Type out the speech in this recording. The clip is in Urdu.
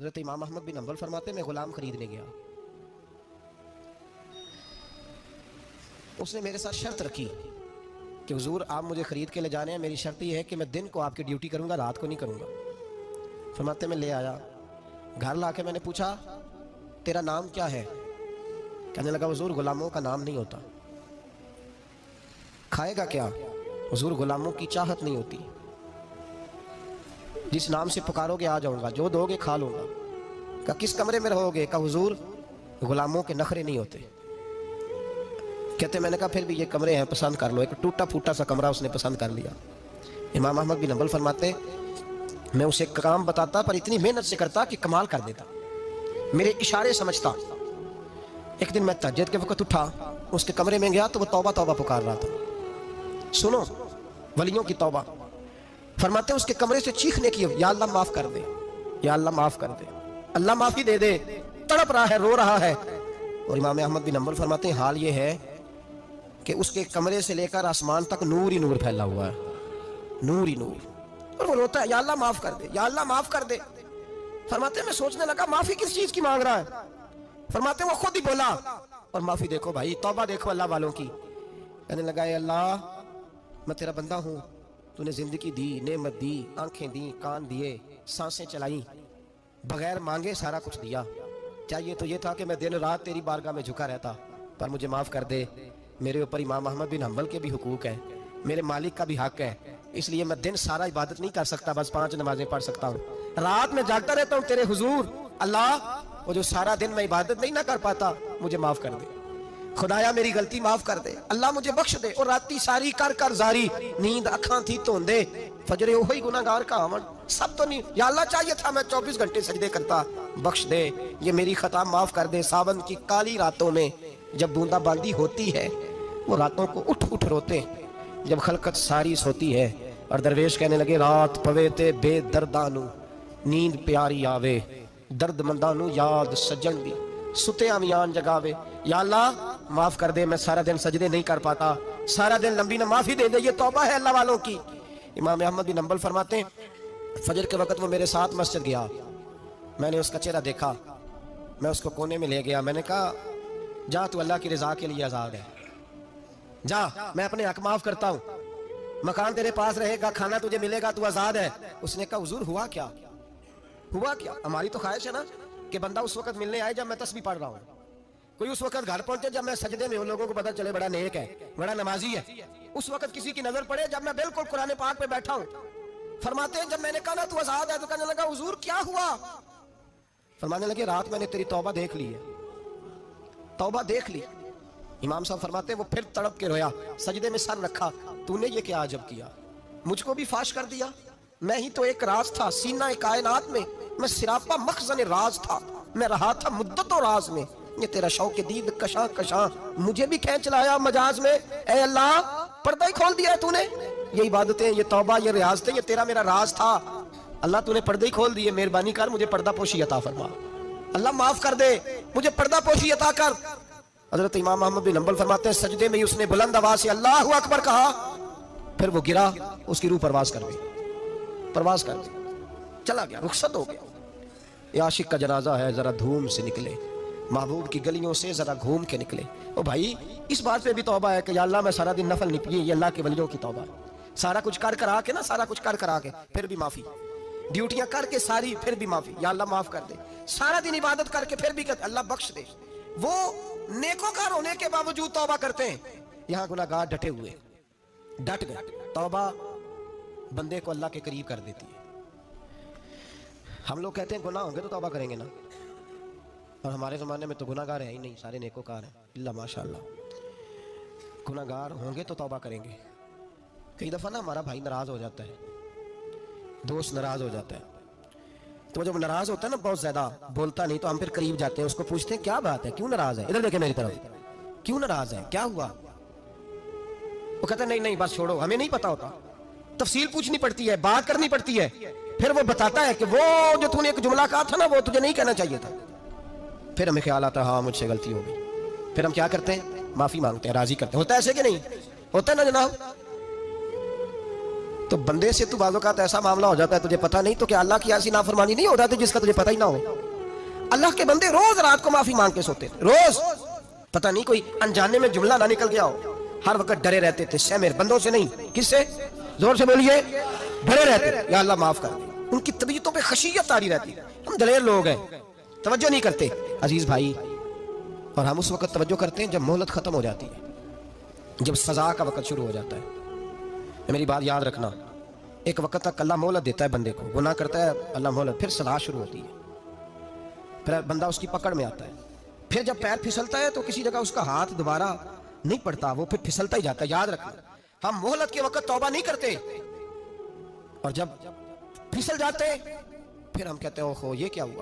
حضرت امام احمد بن حنبل فرماتے میں غلام خریدنے گیا، اس نے میرے ساتھ شرط رکھی کہ حضور آپ مجھے خرید کے لے جانے ہیں، میری شرط یہ ہے کہ میں دن کو آپ کی ڈیوٹی کروں گا، رات کو نہیں کروں گا۔ فرماتے میں لے آیا، گھر لا کے میں نے پوچھا تیرا نام کیا ہے؟ کہنے لگا حضور غلاموں کا نام نہیں ہوتا۔ کھائے گا کیا؟ حضور غلاموں کی چاہت نہیں ہوتی، جس نام سے پکارو گے آ جاؤں گا، جو دو گے کھا لوں گا۔ کہا کس کمرے میں رہو گے؟ کہا حضور غلاموں کے نخرے نہیں ہوتے۔ کہتے میں نے کہا پھر بھی یہ کمرے ہیں، پسند کر لو۔ ایک ٹوٹا پھوٹا سا کمرہ اس نے پسند کر لیا۔ امام احمد بن حنبل فرماتے میں اسے کام بتاتا پر اتنی محنت سے کرتا کہ کمال کر دیتا، میرے اشارے سمجھتا۔ ایک دن میں تہجد کے وقت اٹھا، اس کے کمرے میں گیا تو وہ توبہ توبہ پکار رہا تھا۔ سنو ولیوں کی توبہ، فرماتے اس کے کمرے سے چیخنے کی، یا اللہ معاف کر دے، یا اللہ معاف کر دے، اللہ معافی دے دے، تڑپ رہا ہے، رو رہا ہے۔ اور امام احمد بن حنبل فرماتے ہیں حال یہ ہے کہ اس کے کمرے سے لے کر آسمان تک نور ہی نور پھیلا ہوا ہے، نور ہی نور، اور وہ روتا ہے یا اللہ معاف کر دے، یا اللہ معاف کر دے۔ فرماتے ہیں میں سوچنے لگا معافی کس چیز کی مانگ رہا ہے؟ فرماتے ہیں وہ خود ہی بولا، اور معافی دیکھو بھائی، توبہ دیکھو اللہ والوں کی۔ کہنے لگا اے اللہ میں تیرا بندہ ہوں، تو نے زندگی دی، نعمت دی، آنکھیں دی، کان دیے، سانسیں چلائیں، بغیر مانگے سارا کچھ دیا۔ چاہیے تو یہ تھا کہ میں دن رات تیری بارگاہ میں جھکا رہتا، پر مجھے معاف کر دے۔ میرے اوپر امام احمد بن حنبل کے بھی حقوق ہیں، میرے مالک کا بھی حق ہے، اس لیے میں دن سارا عبادت نہیں کر سکتا، بس 5 نمازیں پڑھ سکتا ہوں، رات میں جاگتا رہتا ہوں تیرے حضور۔ اللہ وہ جو سارا دن میں عبادت نہیں نہ کر پاتا مجھے معاف کر دے، خدایا میری غلطی معاف کر دے، اللہ مجھے بخش دے۔ اور راتی ساری کر کر زاری، نیند اکھاں تھی توندے، فجرے وہی گناہگار کا آمن، سب تو نہیں، یا اللہ چاہیے تھا میں 24 گھنٹے سجدے کرتا، بخش دے، یہ میری خطا معاف کر دے۔ ساون کی کالی راتوں میں جب بوندا باندی ہوتی ہے، وہ راتوں کو اٹھ اٹھ روتے ہیں، جب خلقت ساری سوتی ہے، اور درویش کہنے لگے رات پوے تے بے دردانو، نیند پیاری آوے، درد مندانو یاد سجن دی، ستے آمیان جگاوے۔ یا اللہ معاف کر دے، میں سارا دن سجدے نہیں کر پاتا، سارا دن لمبی نہ معافی دے دے، یہ توبہ ہے اللہ والوں کی۔ امام احمد بن حنبل فرماتے ہیں فجر کے وقت وہ میرے ساتھ مسجد گیا، میں نے اس کا چہرہ دیکھا، میں اس کو کونے میں لے گیا، میں نے کہا جا تو اللہ کی رضا کے لیے آزاد ہے، جا میں اپنے حق معاف کرتا ہوں، مکان تیرے پاس رہے گا، کھانا تجھے ملے گا، تو آزاد ہے۔ اس نے کہا حضور ہوا کیا؟ ہوا کیا؟ ہماری تو خواہش ہے نا کہ بندہ اس وقت ملنے آئے جب میں تسبیح پڑھ رہا ہوں، کوئی اس وقت گھر پہنچے جب میں سجدے میں ہوں، لوگوں کو پتہ چلے بڑا نیک ہے، بڑا نمازی ہے، اس وقت کسی کی نظر پڑے جب میں بالکل قرآن پاک پہ بیٹھا ہوں۔ فرماتے ہیں جب میں نے کہا نا تو آزاد ہے، تو کہنے لگا حضور کیا ہوا؟ فرمانے لگے رات میں نے تیری توبہ دیکھ لی ہے، توبہ دیکھ لی۔ امام صاحب فرماتے ہیں وہ پھر تڑپ کے رویا، سجدے میں سر رکھا، تو نے یہ کیا عجب کیا، مجھ کو بھی فاش کر دیا، میں ہی تو ایک راز تھا سینہ کائنات میں، میں سراپا مخزن راز تھا، میں رہا تھا مدت و راز میں، یہ تیرا شوق دید کشاں کشاں مجھے بھی کھینچ لایا مجاز میں۔ اے اللہ پردہ ہی کھول دیا ہے تو نے، یہ عبادتیں، یہ توبہ، یہ ریاضتیں، یہ تیرا میرا راز تھا، اللہ تو نے پردہ ہی کھول دیے، مہربانی کر مجھے پردہ پوشی عطا فرما، اللہ معاف کر دے، مجھے پردہ پوشی عطا کر۔ حضرت امام احمد بن حنبل فرماتے ہیں سجدے میں ہی اس نے بلند آواز سے اللہ اکبر کہا، پھر وہ گرا، اس کی روح پرواز کر گئی، پرواز کر گئی، چلا گیا، رخصت ہو گیا۔ یہ عاشق کا جنازہ ہے، ذرا دھوم سے نکلے، محبوب کی گلیوں سے ذرا گھوم کے نکلے۔ او بھائی اس بات پہ بھی توبہ ہے کہ یا اللہ میں سارا دن نفل نہیں پڑھی، یہ اللہ کے ولیوں کی توبہ ہے، سارا کچھ کر کر آ کے نا، سارا کچھ کر کر آ کے پھر بھی معافی، ڈیوٹیاں کر کے ساری پھر بھی معافی، یا اللہ معاف کر دے، سارا دن عبادت کر کے پھر بھی اللہ بخش دے۔ وہ نیکوکار ہونے کے باوجود توبہ کرتے ہیں، یہاں گناہگار ڈٹے ہوئے، ڈٹ گئے۔ توبہ بندے کو اللہ کے قریب کر دیتی ہے۔ ہم لوگ کہتے ہیں گناہ ہوں گے تو توبہ کریں گے نا، اور ہمارے زمانے میں تو گناہگار ہیں ہی نہیں، سارے نیکوکار ہیں، اللہ ماشاءاللہ، گناہگار ہوں گے تو توبہ کریں گے۔ کئی دفعہ نا ہمارا بھائی ناراض ہو جاتا ہے، دوست ناراض ہو جاتا ہے، تو جب ناراض ہوتا ہے نا بہت زیادہ بولتا نہیں، تو ہم پھر قریب جاتے ہیں، اس کو پوچھتے ہیں کیا بات ہے، کیوں ناراض ہے، ادھر دیکھیں میری طرف، کیوں ناراض ہے، کیا ہوا؟ وہ کہتا ہے نہیں نہیں بس چھوڑو، ہمیں نہیں پتا ہوتا، تفصیل پوچھنی پڑتی ہے، بات کرنی پڑتی ہے، پھر وہ بتاتا ہے کہ وہ جو تو نے ایک جملہ کہا تھا نا وہ تجھے نہیں کہنا چاہیے تھا۔ پھر ہمیں خیال آتا ہے ہاں مجھ سے غلطی ہو گئی، پھر ہم کیا کرتے ہیں، معافی مانگتے ہیں، راضی کرتے ہیں، ہوتا ہے ایسے کہ نہیں ہوتا ہے نا جناب؟ تو بندے سے تو بعض اوقات ایسا معاملہ ہو جاتا ہے تجھے پتہ نہیں، تو کیا اللہ کی ایسی نافرمانی نہیں ہو جاتی جس کا تجھے پتہ ہی نہ ہو؟ اللہ کے بندے روز رات کو معافی مانگ کے سوتے تھے، روز، پتہ نہیں کوئی انجانے میں جملہ نہ نکل گیا ہو، ہر وقت ڈرے رہتے تھے، سہمر بندوں سے نہیں، کس سے؟ زور سے بولیے، ڈرے رہتے تھے، یا اللہ معاف کر دے۔ ان کی طبیعتوں پہ خشیت تاری رہتی، ہم دلیر لوگ ہیں، توجہ نہیں کرتے عزیز بھائی، اور ہم اس وقت توجہ کرتے ہیں جب مہلت ختم ہو جاتی ہے، جب سزا کا وقت شروع ہو جاتا ہے۔ میری بات یاد رکھنا، ایک وقت تک اللہ مہلت دیتا ہے بندے کو، گناہ کرتا ہے اللہ مہلت، پھر سزا شروع ہوتی ہے، پھر بندہ اس کی پکڑ میں آتا ہے، پھر جب پیر پھسلتا ہے تو کسی جگہ اس کا ہاتھ دوبارہ نہیں پڑتا، وہ پھر پھسلتا ہی جاتا ہے۔ یاد رکھنا، ہم مہلت کے وقت توبہ نہیں کرتے، اور جب پھسل جاتے پھر ہم کہتے ہیں اوہو یہ کیا ہوا۔